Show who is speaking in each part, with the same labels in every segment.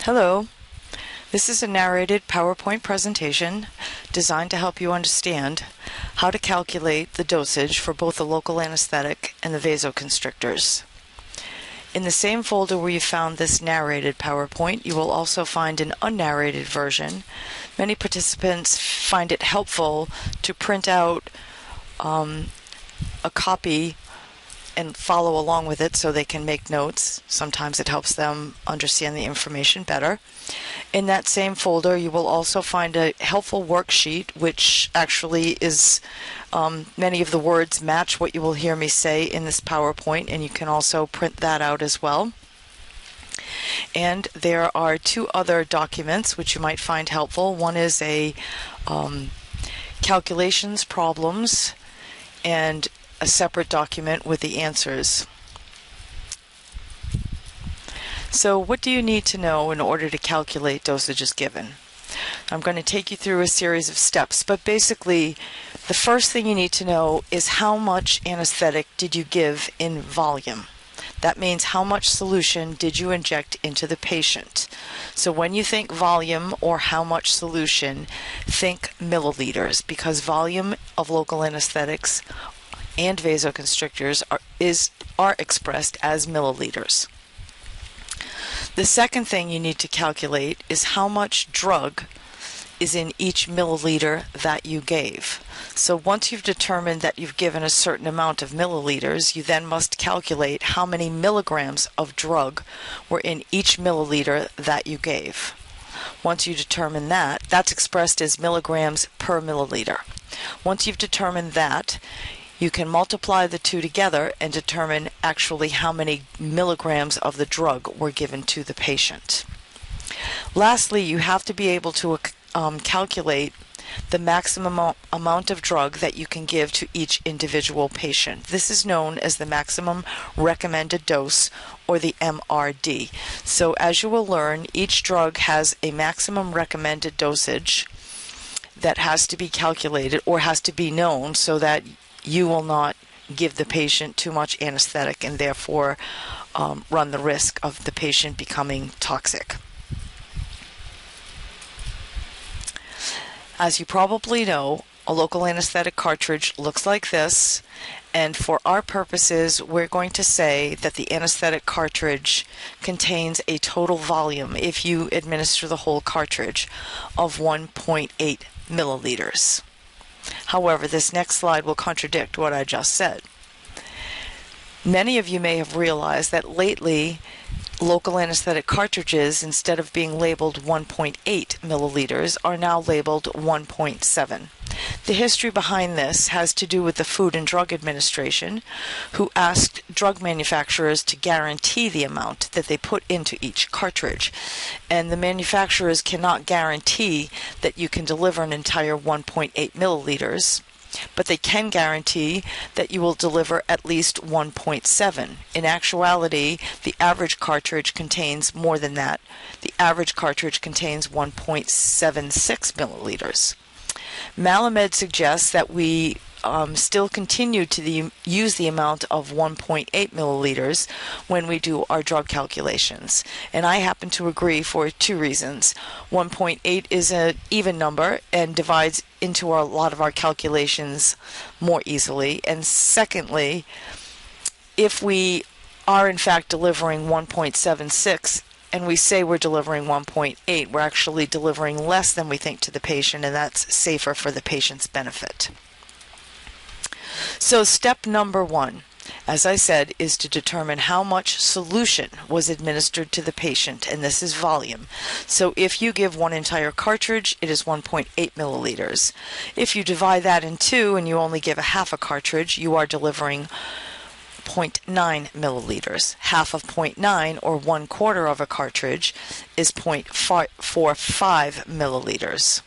Speaker 1: Hello, this is a narrated PowerPoint presentation designed to help you understand how to calculate the dosage for both the local anesthetic and the vasoconstrictors. In the same folder where you found this narrated PowerPoint, you will also find an unnarrated version. Many participants find it helpful to print out a copy and follow along with it so they can make notes. Sometimes it helps them understand the information better. In that same folder, you will also find a helpful worksheet, which actually is many of the words match what you will hear me say in this PowerPoint, and you can also print that out as well. And there are two other documents which you might find helpful. One is a calculations problems and a separate document with the answers. So what do you need to know in order to calculate dosages given? I'm going to take you through a series of steps, but basically the first thing you need to know is how much anesthetic did you give in volume. That means how much solution did you inject into the patient. So when you think volume or how much solution, think milliliters, because volume of local anesthetics and vasoconstrictors are expressed as milliliters. The second thing you need to calculate is how much drug is in each milliliter that you gave. So once you've determined that you've given a certain amount of milliliters, you then must calculate how many milligrams of drug were in each milliliter that you gave. Once you determine that, that's expressed as milligrams per milliliter. Once you've determined that, you can multiply the two together and determine actually how many milligrams of the drug were given to the patient. Lastly, you have to be able to calculate the maximum amount of drug that you can give to each individual patient. This is known as the maximum recommended dose, or the MRD. So as you will learn, each drug has a maximum recommended dosage that has to be calculated or has to be known so that you will not give the patient too much anesthetic and therefore run the risk of the patient becoming toxic. As you probably know, a local anesthetic cartridge looks like this, and for our purposes, we're going to say that the anesthetic cartridge contains a total volume, if you administer the whole cartridge, of 1.8 milliliters. However, this next slide will contradict what I just said. Many of you may have realized that lately local anesthetic cartridges, instead of being labeled 1.8 milliliters, are now labeled 1.7. The history behind this has to do with the Food and Drug Administration, who asked drug manufacturers to guarantee the amount that they put into each cartridge. And the manufacturers cannot guarantee that you can deliver an entire 1.8 milliliters, but they can guarantee that you will deliver at least 1.7. In actuality, the average cartridge contains more than that. The average cartridge contains 1.76 milliliters. Malamed suggests that we still continue to use the amount of 1.8 milliliters when we do our drug calculations. And I happen to agree for two reasons. 1.8 is an even number and divides into a lot of our calculations more easily. And secondly, if we are in fact delivering 1.76 and we say we're delivering 1.8, we're actually delivering less than we think to the patient, and that's safer for the patient's benefit. So step number one, as I said, is to determine how much solution was administered to the patient, and this is volume. So if you give one entire cartridge, it is 1.8 milliliters. If you divide that in two and you only give a half a cartridge, you are delivering 0.9 milliliters. Half of 0.9, or 1/4 of a cartridge, is 0.45 milliliters.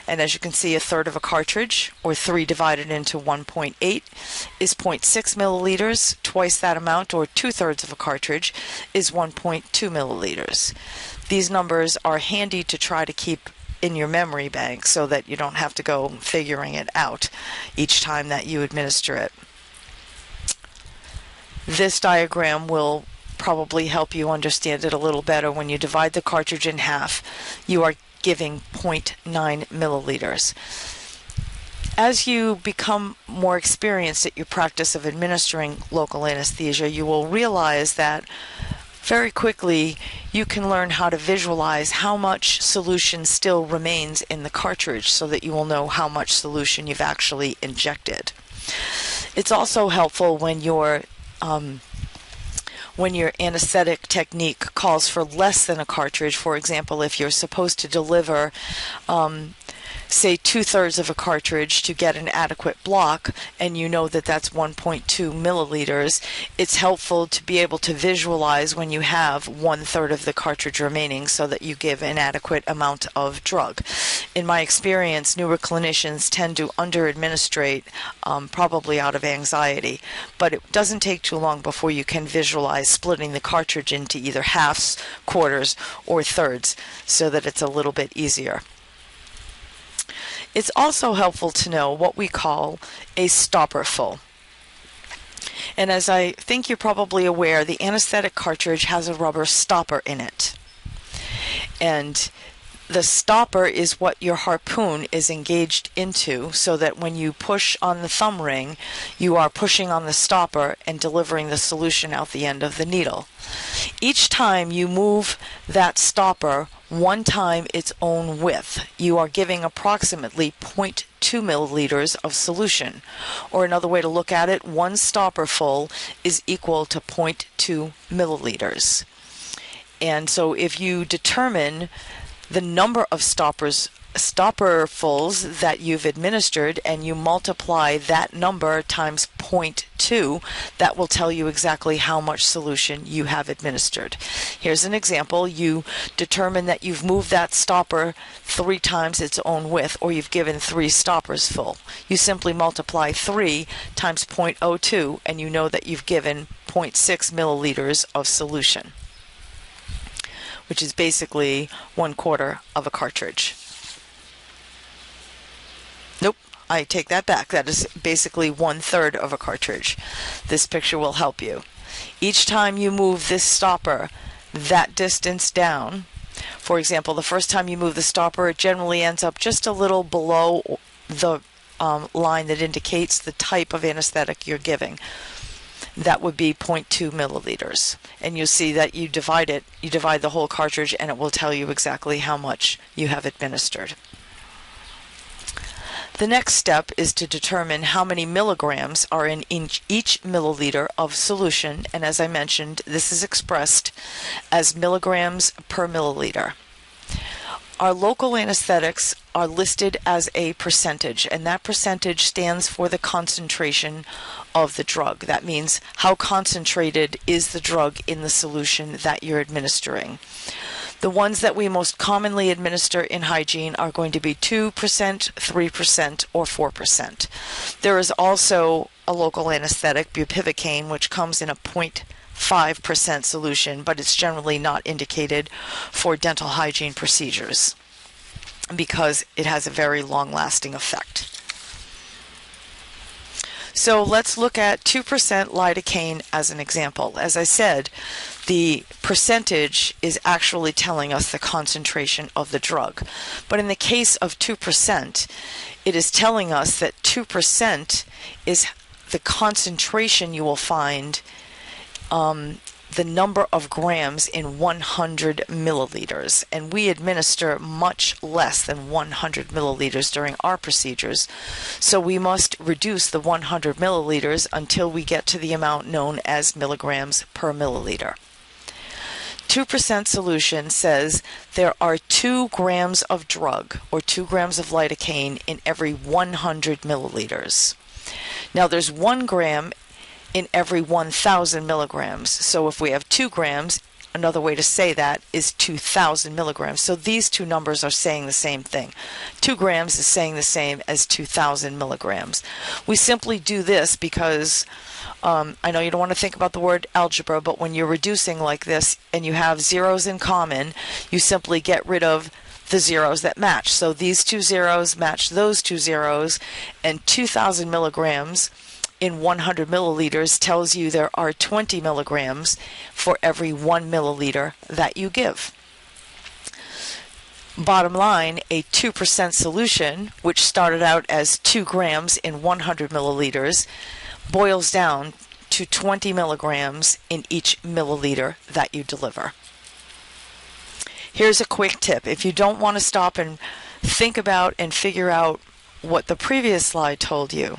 Speaker 1: And as you can see, a third of a cartridge, or 3 divided into 1.8, is 0.6 milliliters. Twice that amount, or 2/3 of a cartridge, is 1.2 milliliters. These numbers are handy to try to keep in your memory bank so that you don't have to go figuring it out each time that you administer it. This diagram will probably help you understand it a little better. When you divide the cartridge in half, you are giving 0.9 milliliters. As you become more experienced at your practice of administering local anesthesia, you will realize that very quickly you can learn how to visualize how much solution still remains in the cartridge so that you will know how much solution you've actually injected. It's also helpful when your anesthetic technique calls for less than a cartridge. For example, if you're supposed to deliver say 2/3 of a cartridge to get an adequate block, and you know that that's 1.2 milliliters, it's helpful to be able to visualize when you have 1/3 of the cartridge remaining so that you give an adequate amount of drug. In my experience, newer clinicians tend to under-administrate, probably out of anxiety, but it doesn't take too long before you can visualize splitting the cartridge into either halves, quarters, or thirds so that it's a little bit easier. It's also helpful to know what we call a stopper full. And as I think you're probably aware, the anesthetic cartridge has a rubber stopper in it. And the stopper is what your harpoon is engaged into, so that when you push on the thumb ring, you are pushing on the stopper and delivering the solution out the end of the needle. Each time you move that stopper one time its own width, you are giving approximately 0.2 milliliters of solution. Or another way to look at it, one stopper full is equal to 0.2 milliliters. And so if you determine the number of stopperfuls that you've administered and you multiply that number times 0.2, that will tell you exactly how much solution you have administered. Here's an example. You determine that you've moved that stopper 3 times its own width, or you've given 3 stoppers full. You simply multiply 3 times 0.02 and you know that you've given 0.6 milliliters of solution, which is basically 1/4 of a cartridge. Nope, I take that back. That is basically 1/3 of a cartridge. This picture will help you. Each time you move this stopper that distance down, for example, the first time you move the stopper, it generally ends up just a little below the line that indicates the type of anesthetic you're giving. That would be 0.2 milliliters. And you'll see that you divide the whole cartridge, and it will tell you exactly how much you have administered. The next step is to determine how many milligrams are in each milliliter of solution, and as I mentioned, this is expressed as milligrams per milliliter. Our local anesthetics are listed as a percentage, and that percentage stands for the concentration of the drug. That means how concentrated is the drug in the solution that you're administering. The ones that we most commonly administer in hygiene are going to be 2%, 3%, or 4%. There is also a local anesthetic, bupivacaine, which comes in a 0.5% solution, but it's generally not indicated for dental hygiene procedures because it has a very long-lasting effect. So let's look at 2% lidocaine as an example. As I said, the percentage is actually telling us the concentration of the drug. But in the case of 2%, it is telling us that 2% is the concentration you will find, the number of grams in 100 milliliters. And we administer much less than 100 milliliters during our procedures. So we must reduce the 100 milliliters until we get to the amount known as milligrams per milliliter. 2% solution says there are 2 grams of drug, or 2 grams of lidocaine, in every 100 milliliters. Now there's 1 gram in every 1,000 milligrams. So if we have 2 grams, another way to say that is 2,000 milligrams. So these two numbers are saying the same thing. 2 grams is saying the same as 2,000 milligrams. We simply do this because I know you don't want to think about the word algebra, but when you're reducing like this and you have zeros in common, you simply get rid of the zeros that match. So these 2 zeros match those 2 zeros, and 2,000 milligrams in 100 milliliters tells you there are 20 milligrams for every 1 milliliter that you give. Bottom line, a 2% solution, which started out as 2 grams in 100 milliliters, boils down to 20 milligrams in each milliliter that you deliver. Here's a quick tip. If you don't want to stop and think about and figure out what the previous slide told you,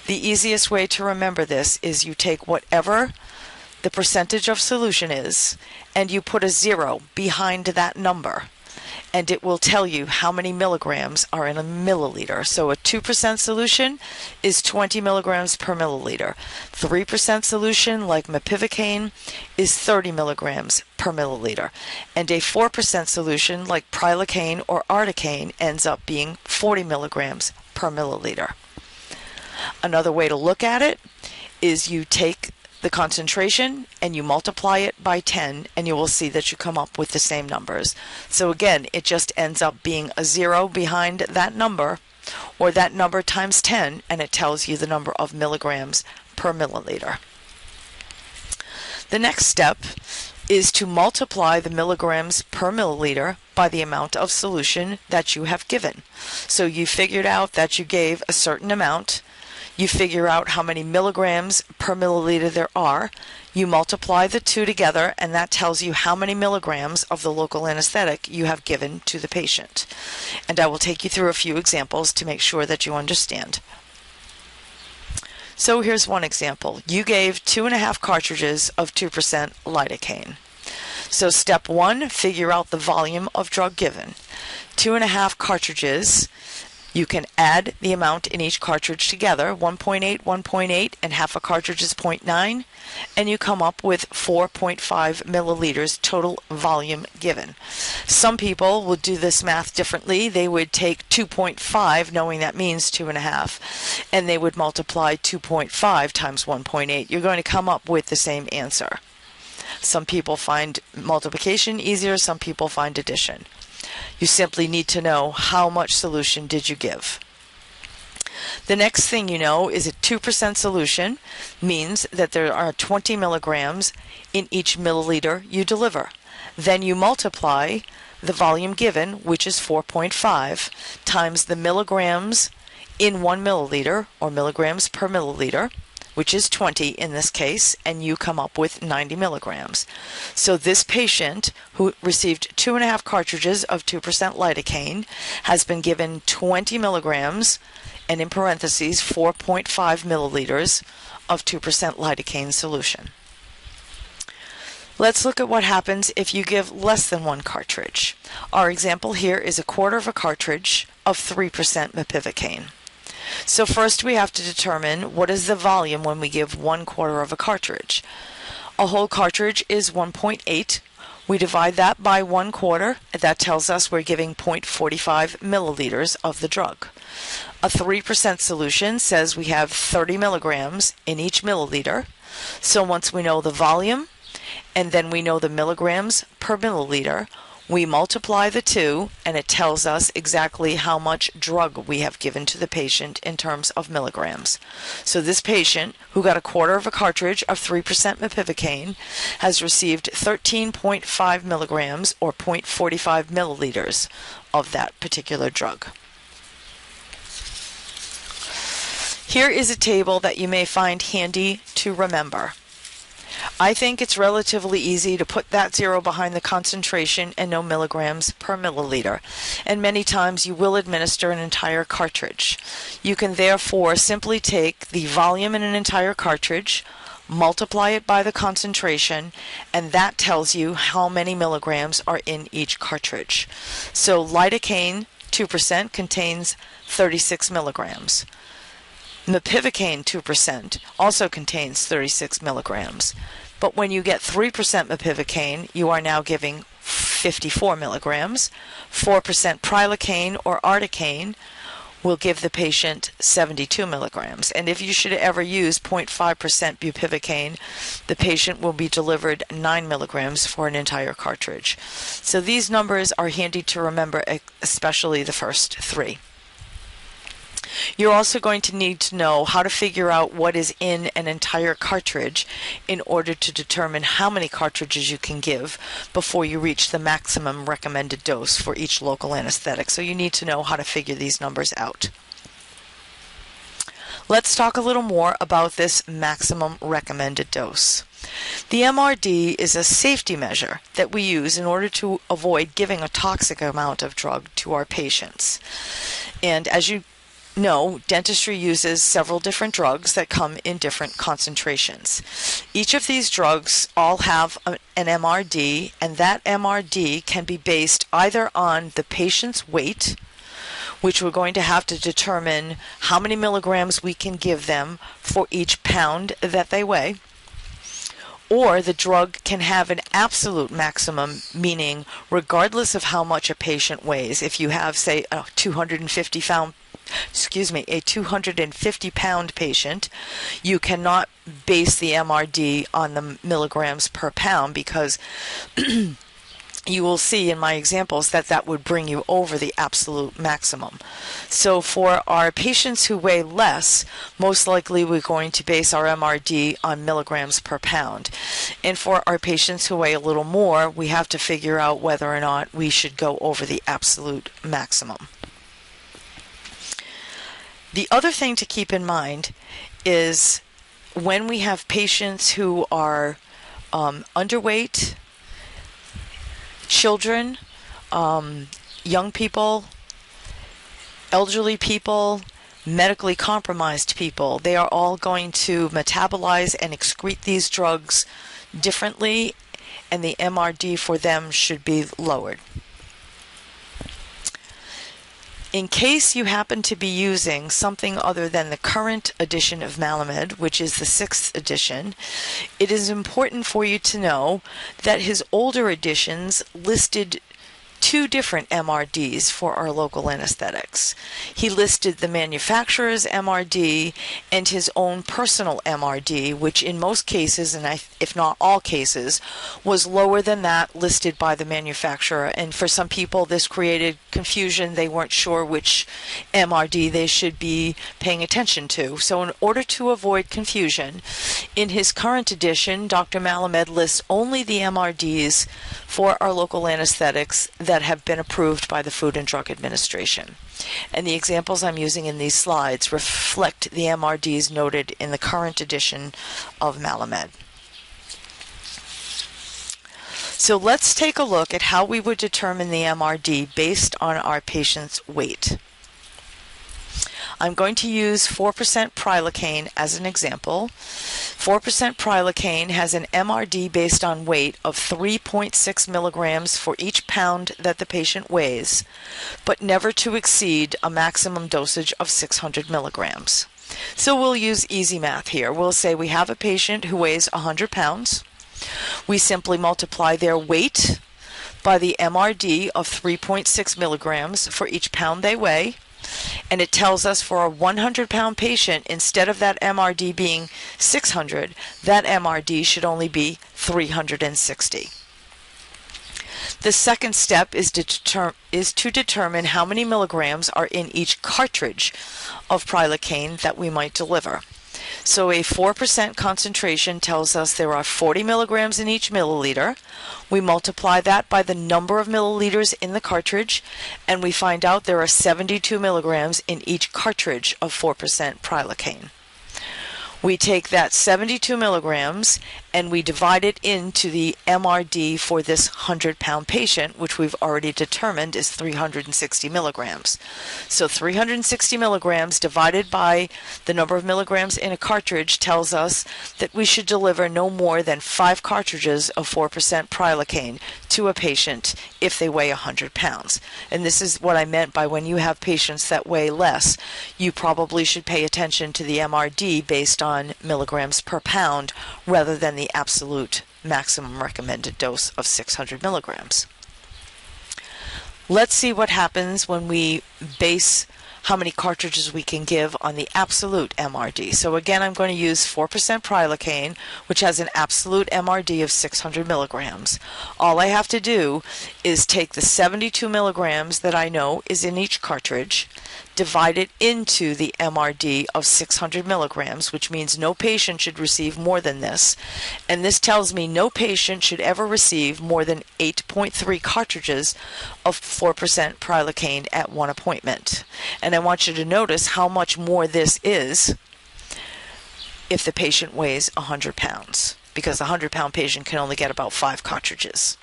Speaker 1: the easiest way to remember this is you take whatever the percentage of solution is and you put a 0 behind that number, and it will tell you how many milligrams are in a milliliter. So a 2% solution is 20 milligrams per milliliter. 3% solution, like mepivacaine, is 30 milligrams per milliliter. And a 4% solution, like prilocaine or articaine, ends up being 40 milligrams per milliliter. Another way to look at it is you take the concentration and you multiply it by 10, and you will see that you come up with the same numbers. So again, it just ends up being a 0 behind that number, or that number times 10, and it tells you the number of milligrams per milliliter. The next step is to multiply the milligrams per milliliter by the amount of solution that you have given. So you figured out that you gave a certain amount. You figure out how many milligrams per milliliter there are. You multiply the two together, and that tells you how many milligrams of the local anesthetic you have given to the patient. And I will take you through a few examples to make sure that you understand. So here's one example. You gave 2.5 cartridges of 2% lidocaine. So step 1, figure out the volume of drug given. 2.5 cartridges. You can add the amount in each cartridge together, 1.8, 1.8, and half a cartridge is 0.9, and you come up with 4.5 milliliters total volume given. Some people will do this math differently. They would take 2.5, knowing that means 2.5, and they would multiply 2.5 times 1.8. You're going to come up with the same answer. Some people find multiplication easier, some people find addition. You simply need to know how much solution did you give. The next thing you know is a 2% solution means that there are 20 milligrams in each milliliter you deliver. Then you multiply the volume given, which is 4.5, times the milligrams in 1 milliliter, or milligrams per milliliter, which is 20 in this case, and you come up with 90 milligrams. So this patient who received 2.5 cartridges of 2% lidocaine has been given 20 milligrams, and in parentheses 4.5 milliliters of 2% lidocaine solution. Let's look at what happens if you give less than 1 cartridge. Our example here is 1/4 of a cartridge of 3% mepivacaine. So first we have to determine what is the volume when we give 1/4 of a cartridge. A whole cartridge is 1.8. We divide that by 1/4. That tells us we're giving 0.45 milliliters of the drug. A 3% solution says we have 30 milligrams in each milliliter. So once we know the volume and then we know the milligrams per milliliter, we multiply the two, and it tells us exactly how much drug we have given to the patient in terms of milligrams. So this patient, who got 1/4 of a cartridge of 3% mepivacaine, has received 13.5 milligrams, or 0.45 milliliters, of that particular drug. Here is a table that you may find handy to remember. I think it's relatively easy to put that 0 behind the concentration and know milligrams per milliliter, and many times you will administer an entire cartridge. You can therefore simply take the volume in an entire cartridge, multiply it by the concentration, and that tells you how many milligrams are in each cartridge. So lidocaine 2% contains 36 milligrams. Mepivacaine 2% also contains 36 milligrams. But when you get 3% mepivacaine, you are now giving 54 milligrams. 4% prilocaine or articaine will give the patient 72 milligrams. And if you should ever use 0.5% bupivacaine, the patient will be delivered 9 milligrams for an entire cartridge. So these numbers are handy to remember, especially the first 3. You're also going to need to know how to figure out what is in an entire cartridge in order to determine how many cartridges you can give before you reach the maximum recommended dose for each local anesthetic. So you need to know how to figure these numbers out. Let's talk a little more about this maximum recommended dose. The MRD is a safety measure that we use in order to avoid giving a toxic amount of drug to our patients. And as you know, dentistry uses several different drugs that come in different concentrations. Each of these drugs all have an MRD, and that MRD can be based either on the patient's weight, which we're going to have to determine how many milligrams we can give them for each pound that they weigh, or the drug can have an absolute maximum, meaning regardless of how much a patient weighs. If you have, say, a 250 pound patient, you cannot base the MRD on the milligrams per pound, because you will see in my examples that that would bring you over the absolute maximum. So for our patients who weigh less, most likely we're going to base our MRD on milligrams per pound. And for our patients who weigh a little more, we have to figure out whether or not we should go over the absolute maximum. The other thing to keep in mind is when we have patients who are underweight, children, young people, elderly people, medically compromised people, they are all going to metabolize and excrete these drugs differently, and the MRD for them should be lowered. In case you happen to be using something other than the current edition of Malamed, which is the 6th edition, it is important for you to know that his older editions listed 2 different MRDs for our local anesthetics. He listed the manufacturer's MRD and his own personal MRD, which in most cases, and if not all cases, was lower than that listed by the manufacturer. And for some people, this created confusion. They weren't sure which MRD they should be paying attention to. So in order to avoid confusion, in his current edition, Dr. Malamed lists only the MRDs for our local anesthetics that have been approved by the Food and Drug Administration. And the examples I'm using in these slides reflect the MRDs noted in the current edition of Malamed. So let's take a look at how we would determine the MRD based on our patient's weight. I'm going to use 4% prilocaine as an example. 4% prilocaine has an MRD based on weight of 3.6 milligrams for each pound that the patient weighs, but never to exceed a maximum dosage of 600 milligrams. So we'll use easy math here. We'll say we have a patient who weighs 100 pounds. We simply multiply their weight by the MRD of 3.6 milligrams for each pound they weigh. And it tells us for a 100-pound patient, instead of that MRD being 600, that MRD should only be 360. The second step is to determine how many milligrams are in each cartridge of prilocaine that we might deliver. So a 4% concentration tells us there are 40 milligrams in each milliliter. We multiply that by the number of milliliters in the cartridge, and we find out there are 72 milligrams in each cartridge of 4% prilocaine. We take that 72 milligrams and we divide it into the MRD for this 100-pound patient, which we've already determined is 360 milligrams. So 360 milligrams divided by the number of milligrams in a cartridge tells us that we should deliver no more than 5 cartridges of 4% prilocaine to a patient if they weigh 100 pounds. And this is what I meant by when you have patients that weigh less, you probably should pay attention to the MRD based on milligrams per pound rather than the absolute maximum recommended dose of 600 milligrams. Let's see what happens when we base how many cartridges we can give on the absolute MRD. So again, I'm going to use 4% prilocaine, which has an absolute MRD of 600 milligrams. All I have to do is take the 72 milligrams that I know is in each cartridge, divide it into the MRD of 600 milligrams, which means no patient should receive more than this. And this tells me no patient should ever receive more than 8.3 cartridges of 4% lidocaine at one appointment. And I want you to notice how much more this is if the patient weighs 100 pounds, because a 100-pound patient can only get about 5 cartridges.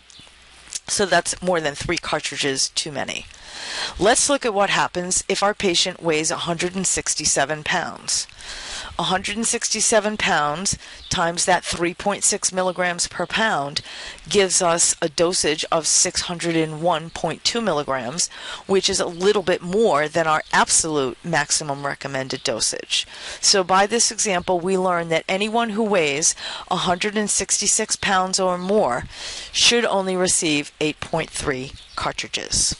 Speaker 1: So that's more than 3 cartridges too many. Let's look at what happens if our patient weighs 167 pounds. 167 pounds times that 3.6 milligrams per pound gives us a dosage of 601.2 milligrams, which is a little bit more than our absolute maximum recommended dosage. So by this example, we learn that anyone who weighs 166 pounds or more should only receive 8.3 cartridges.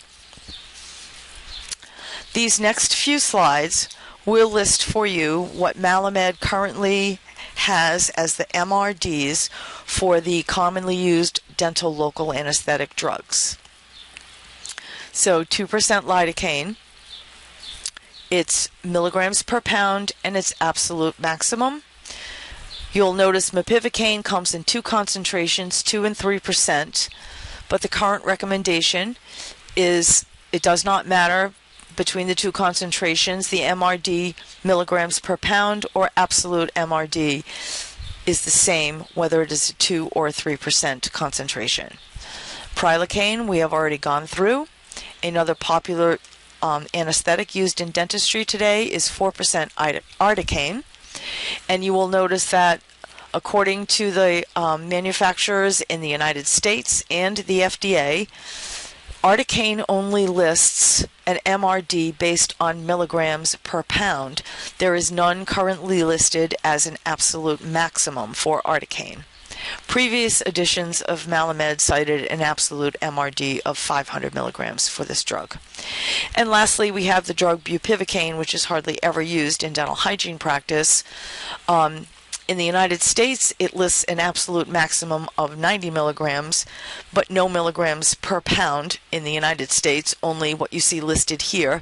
Speaker 1: These next few slides will list for you what Malamed currently has as the MRDs for the commonly used dental local anesthetic drugs. So 2% lidocaine, it's milligrams per pound and its absolute maximum. You'll notice mepivacaine comes in 2 concentrations, 2 and 3%, but the current recommendation is it does not matter between the 2 concentrations. The MRD, milligrams per pound, or absolute MRD is the same whether it is a 2 or 3% concentration. Prilocaine we have already gone through. Another popular anesthetic used in dentistry today is 4% articaine, and you will notice that according to the manufacturers in the United States and the FDA, articaine only lists an MRD based on milligrams per pound. There is none currently listed as an absolute maximum for articaine. Previous editions of Malamed cited an absolute MRD of 500 milligrams for this drug. And lastly, we have the drug bupivacaine, which is hardly ever used in dental hygiene practice. In the United States, it lists an absolute maximum of 90 milligrams, but no milligrams per pound in the United States, only what you see listed here,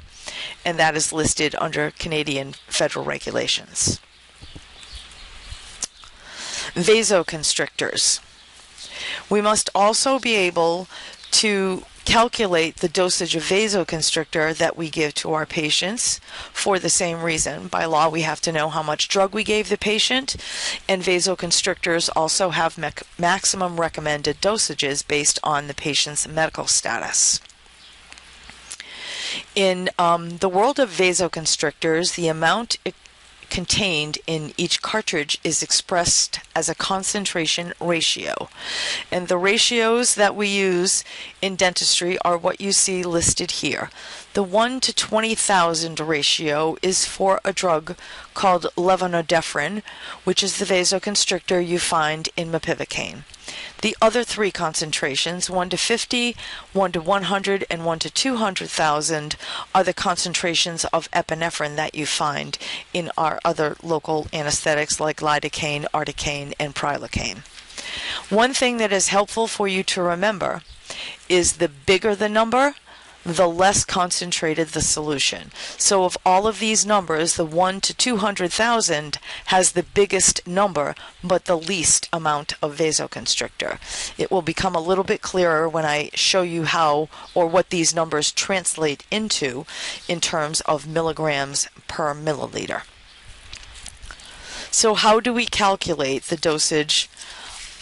Speaker 1: and that is listed under Canadian federal regulations. Vasoconstrictors. We must also be able to calculate the dosage of vasoconstrictor that we give to our patients for the same reason. By law, we have to know how much drug we gave the patient, and vasoconstrictors also have maximum recommended dosages based on the patient's medical status. In the world of vasoconstrictors, the amount contained in each cartridge is expressed as a concentration ratio. And the ratios that we use in dentistry are what you see listed here. The 1 to 20,000 ratio is for a drug called levonorepinephrine, which is the vasoconstrictor you find in mepivacaine. The other 3 concentrations, 1 to 50, 1 to 100, and 1 to 200,000, are the concentrations of epinephrine that you find in our other local anesthetics like lidocaine, articaine, and prilocaine. One thing that is helpful for you to remember is the bigger the number, the less concentrated the solution. So of all of these numbers, the 1 to 200,000 has the biggest number, but the least amount of vasoconstrictor. It will become a little bit clearer when I show you how or what these numbers translate into in terms of milligrams per milliliter. So how do we calculate the dosage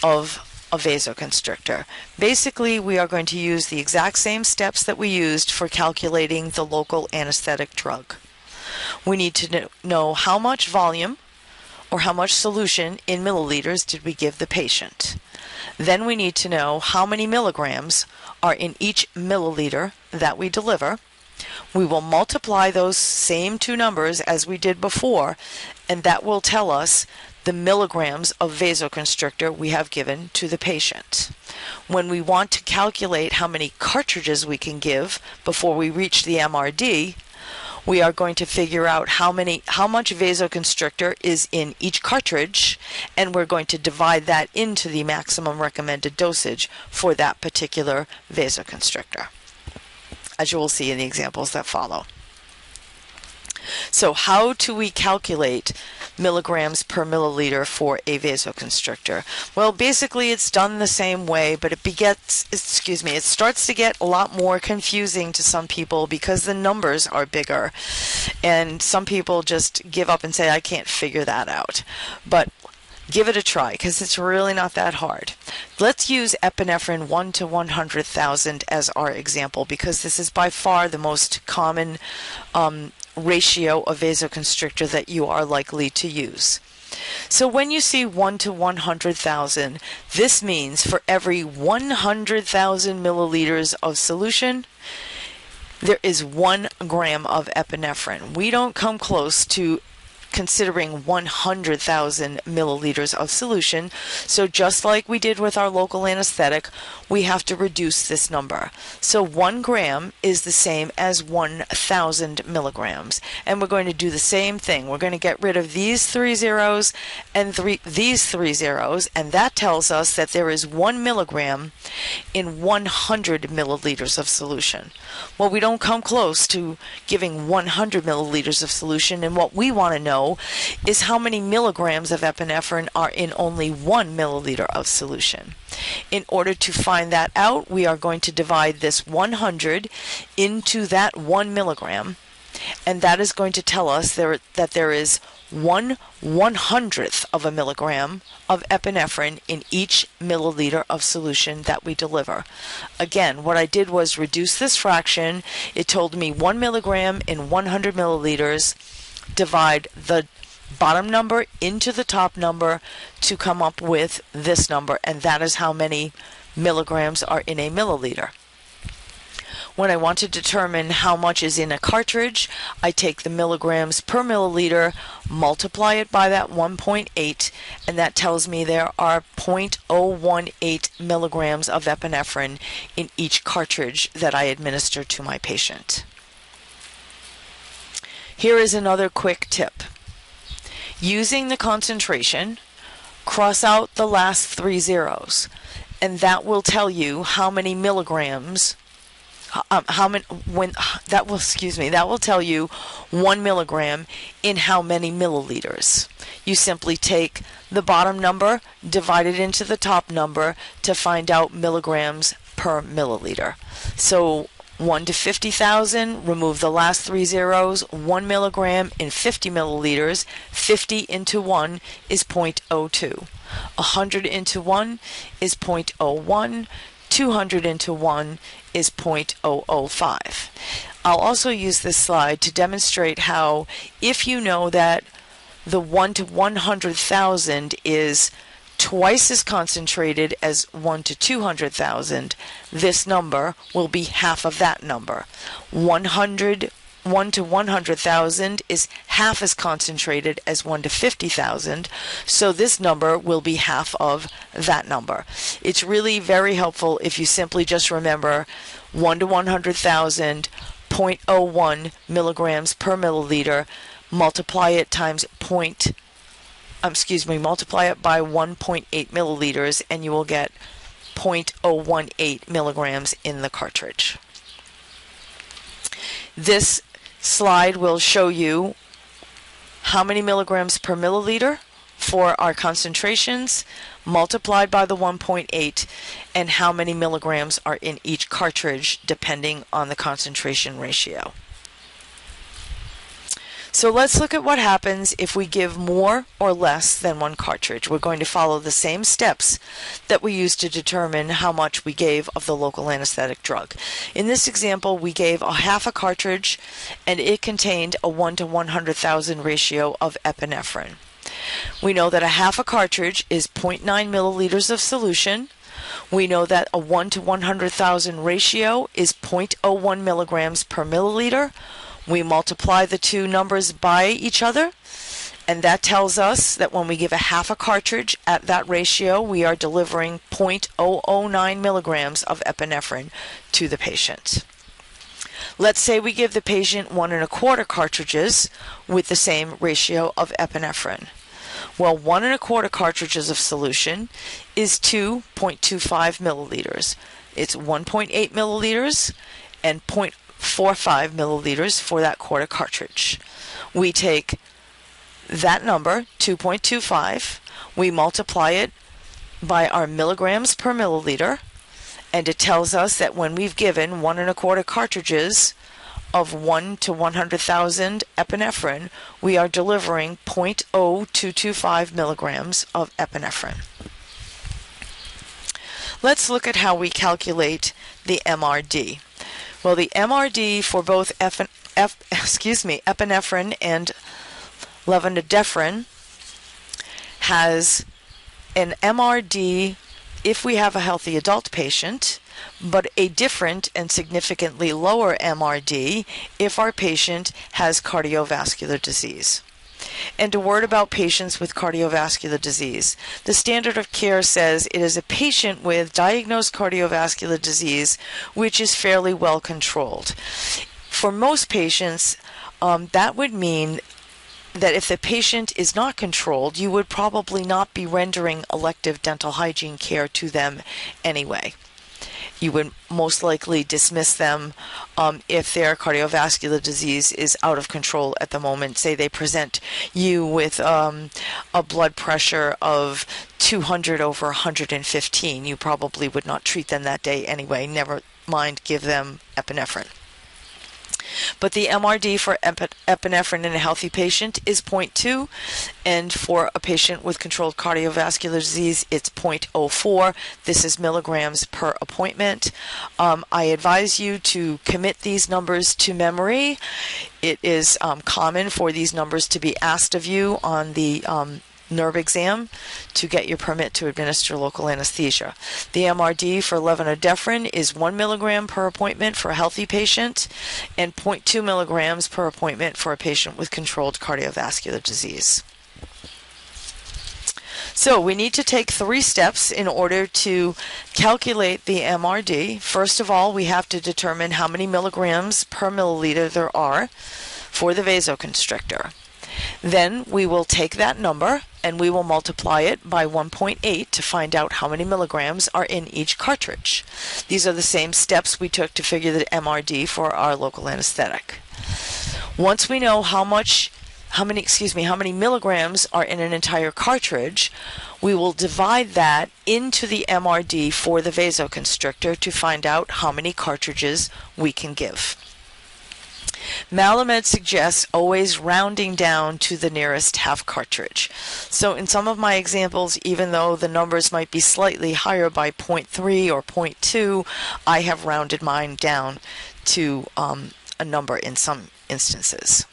Speaker 1: of a vasoconstrictor? Basically, we are going to use the exact same steps that we used for calculating the local anesthetic drug. We need to know how much volume or how much solution in milliliters did we give the patient. Then we need to know how many milligrams are in each milliliter that we deliver. We will multiply those same 2 numbers as we did before, and that will tell us the milligrams of vasoconstrictor we have given to the patient. When we want to calculate how many cartridges we can give before we reach the MRD, we are going to figure out how much vasoconstrictor is in each cartridge, and we're going to divide that into the maximum recommended dosage for that particular vasoconstrictor, as you will see in the examples that follow. So how do we calculate milligrams per milliliter for a vasoconstrictor? Well, basically it's done the same way, but it starts to get a lot more confusing to some people because the numbers are bigger, and some people just give up and say, I can't figure that out. But give it a try because it's really not that hard. Let's use epinephrine 1 to 100,000 as our example because this is by far the most common ratio of vasoconstrictor that you are likely to use. So when you see 1 to 100,000, this means for every 100,000 milliliters of solution, there is 1 gram of epinephrine. We don't come close to considering 100,000 milliliters of solution. So just like we did with our local anesthetic, we have to reduce this number. So 1 gram is the same as 1,000 milligrams. And we're going to do the same thing. We're going to get rid of these 3 zeros and these 3 zeros, and that tells us that there is 1 milligram in 100 milliliters of solution. Well, we don't come close to giving 100 milliliters of solution, and what we want to know is how many milligrams of epinephrine are in only 1 milliliter of solution. In order to find that out, we are going to divide this 100 into that 1 milligram, and that is going to tell us that there is 1/100th of a milligram of epinephrine in each milliliter of solution that we deliver. Again, what I did was reduce this fraction. It told me 1 milligram in 100 milliliters. Divide the bottom number into the top number to come up with this number, and that is how many milligrams are in a milliliter. When I want to determine how much is in a cartridge, I take the milligrams per milliliter, multiply it by that 1.8, and that tells me there are 0.018 milligrams of epinephrine in each cartridge that I administer to my patient. Here is another quick tip. Using the concentration, cross out the last 3 zeros, and that will tell you how many milligrams. That will tell you 1 milligram in how many milliliters. You simply take the bottom number, divide it into the top number to find out milligrams per milliliter. So 1 to 50,000, remove the last 3 zeros, 1 milligram in 50 milliliters, 50 into 1 is 0.02. 100 into 1 is 0.01, 200 into 1 is 0.005. I'll also use this slide to demonstrate how, if you know that the 1 to 100,000 is twice as concentrated as 1 to 200,000, this number will be half of that number. 1 to 100,000 is half as concentrated as 1 to 50,000, so this number will be half of that number. It's really very helpful if you simply just remember 1 to 100,000, 0.01 milligrams per milliliter, multiply it by 1.8 milliliters, and you will get 0.018 milligrams in the cartridge. This slide will show you how many milligrams per milliliter for our concentrations multiplied by the 1.8 and how many milligrams are in each cartridge depending on the concentration ratio. So let's look at what happens if we give more or less than 1 cartridge. We're going to follow the same steps that we used to determine how much we gave of the local anesthetic drug. In this example, we gave a half a cartridge, and it contained a 1 to 100,000 ratio of epinephrine. We know that a half a cartridge is 0.9 milliliters of solution. We know that a 1 to 100,000 ratio is 0.01 milligrams per milliliter. We multiply the two numbers by each other, and that tells us that when we give a half a cartridge at that ratio, we are delivering 0.009 milligrams of epinephrine to the patient. Let's say we give the patient 1 1/4 cartridges with the same ratio of epinephrine. Well, 1 1/4 cartridges of solution is 2.25 milliliters. It's 1.8 milliliters and 0.45 milliliters for that quarter cartridge. We take that number, 2.25, we multiply it by our milligrams per milliliter, and it tells us that when we've given 1 1/4 cartridges of 1 to 100,000 epinephrine, we are delivering 0.0225 milligrams of epinephrine. Let's look at how we calculate the MRD. Well, the MRD for both epinephrine and levonorepinephrine has an MRD if we have a healthy adult patient, but a different and significantly lower MRD if our patient has cardiovascular disease. And a word about patients with cardiovascular disease. The standard of care says it is a patient with diagnosed cardiovascular disease which is fairly well controlled. For most patients, that would mean that if the patient is not controlled, you would probably not be rendering elective dental hygiene care to them anyway. You would most likely dismiss them if their cardiovascular disease is out of control at the moment. Say they present you with a blood pressure of 200 over 115. You probably would not treat them that day anyway. Never mind, give them epinephrine. But the MRD for epinephrine in a healthy patient is 0.2, and for a patient with controlled cardiovascular disease, it's 0.04. This is milligrams per appointment. I advise you to commit these numbers to memory. It is common for these numbers to be asked of you on the nerve exam to get your permit to administer local anesthesia. The MRD for levonorepinephrine is 1 milligram per appointment for a healthy patient and 0.2 milligrams per appointment for a patient with controlled cardiovascular disease. So we need to take 3 steps in order to calculate the MRD. First of all, we have to determine how many milligrams per milliliter there are for the vasoconstrictor. Then we will take that number and we will multiply it by 1.8 to find out how many milligrams are in each cartridge. These are the same steps we took to figure the MRD for our local anesthetic. Once we know how many milligrams are in an entire cartridge, we will divide that into the MRD for the vasoconstrictor to find out how many cartridges we can give. Malamed suggests always rounding down to the nearest half cartridge. So in some of my examples, even though the numbers might be slightly higher by 0.3 or 0.2, I have rounded mine down to a number in some instances.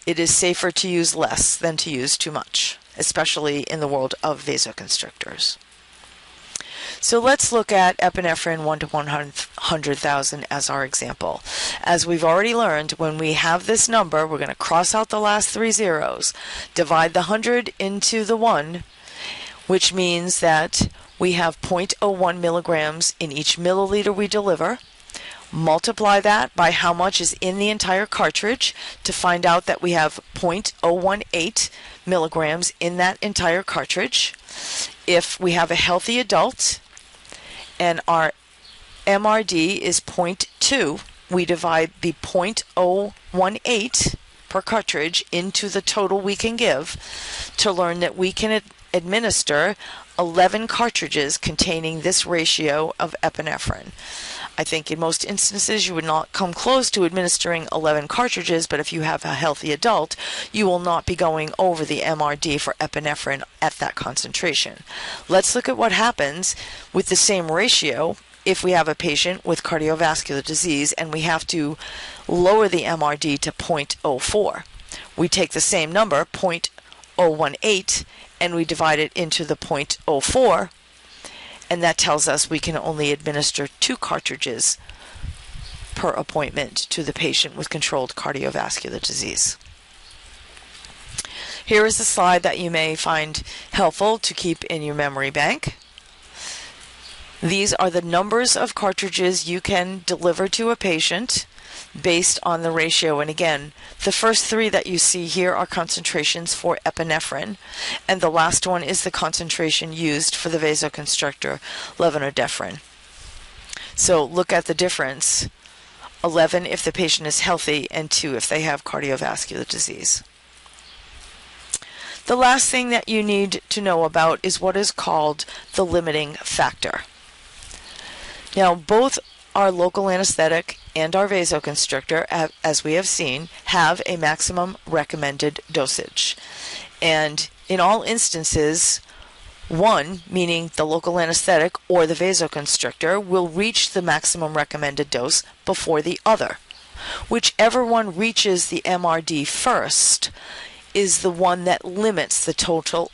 Speaker 1: It is safer to use less than to use too much, especially in the world of vasoconstrictors. So let's look at epinephrine 1 to 100,000 as our example. As we've already learned, when we have this number, we're going to cross out the last 3 zeros, divide the 100 into the 1, which means that we have 0.01 milligrams in each milliliter we deliver. Multiply that by how much is in the entire cartridge to find out that we have 0.018 milligrams in that entire cartridge. If we have a healthy adult and our MRD is 0.2, we divide the 0.018 per cartridge into the total we can give to learn that we can administer 11 cartridges containing this ratio of epinephrine. I think in most instances you would not come close to administering 11 cartridges, but if you have a healthy adult, you will not be going over the MRD for epinephrine at that concentration. Let's look at what happens with the same ratio if we have a patient with cardiovascular disease and we have to lower the MRD to 0.04. We take the same number, 0.018, and we divide it into the 0.04, and that tells us we can only administer 2 cartridges per appointment to the patient with controlled cardiovascular disease. Here is a slide that you may find helpful to keep in your memory bank. These are the numbers of cartridges you can deliver to a patient based on the ratio. And again, the first 3 that you see here are concentrations for epinephrine, and the last one is the concentration used for the vasoconstrictor levonorepinephrine. So look at the difference 11 if the patient is healthy, and 2 if they have cardiovascular disease. The last thing that you need to know about is what is called the limiting factor. Now, both our local anesthetic and our vasoconstrictor, as we have seen, have a maximum recommended dosage. And in all instances, one, meaning the local anesthetic or the vasoconstrictor, will reach the maximum recommended dose before the other. Whichever one reaches the MRD first is the one that limits the total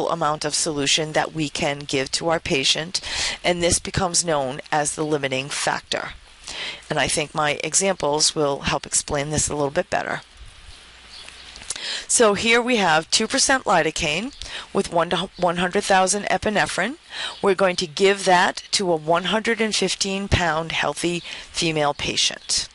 Speaker 1: amount of solution that we can give to our patient, and this becomes known as the limiting factor. And I think my examples will help explain this a little bit better. So here we have 2% lidocaine with 1 to 100,000 epinephrine. We're going to give that to a 115-pound healthy female patient.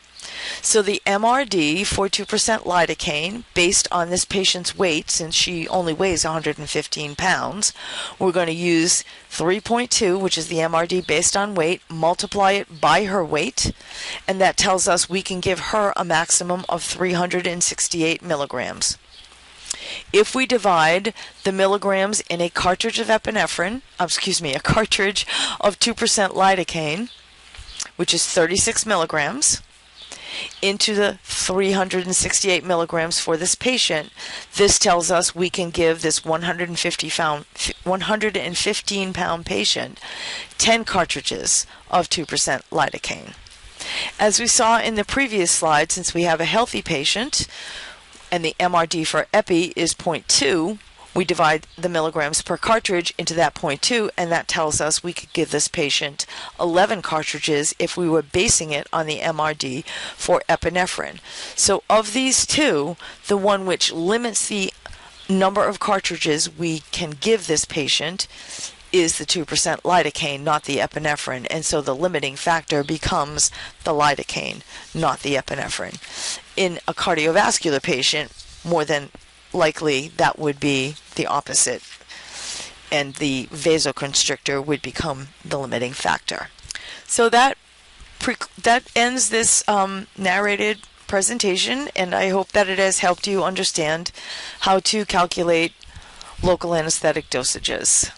Speaker 1: So the MRD for 2% lidocaine, based on this patient's weight, since she only weighs 115 pounds, we're going to use 3.2, which is the MRD based on weight, multiply it by her weight, and that tells us we can give her a maximum of 368 milligrams. If we divide the milligrams in a cartridge of epinephrine, a cartridge of 2% lidocaine, which is 36 milligrams, into the 368 milligrams for this patient, this tells us we can give this 115-pound patient 10 cartridges of 2% lidocaine. As we saw in the previous slide, since we have a healthy patient and the MRD for epi is 0.2, we divide the milligrams per cartridge into that 0.2, and that tells us we could give this patient 11 cartridges if we were basing it on the MRD for epinephrine. So of these two, the one which limits the number of cartridges we can give this patient is the 2% lidocaine, not the epinephrine, and so the limiting factor becomes the lidocaine, not the epinephrine. In a cardiovascular patient, more than likely that would be the opposite, and the vasoconstrictor would become the limiting factor. So that ends this narrated presentation, and I hope that it has helped you understand how to calculate local anesthetic dosages.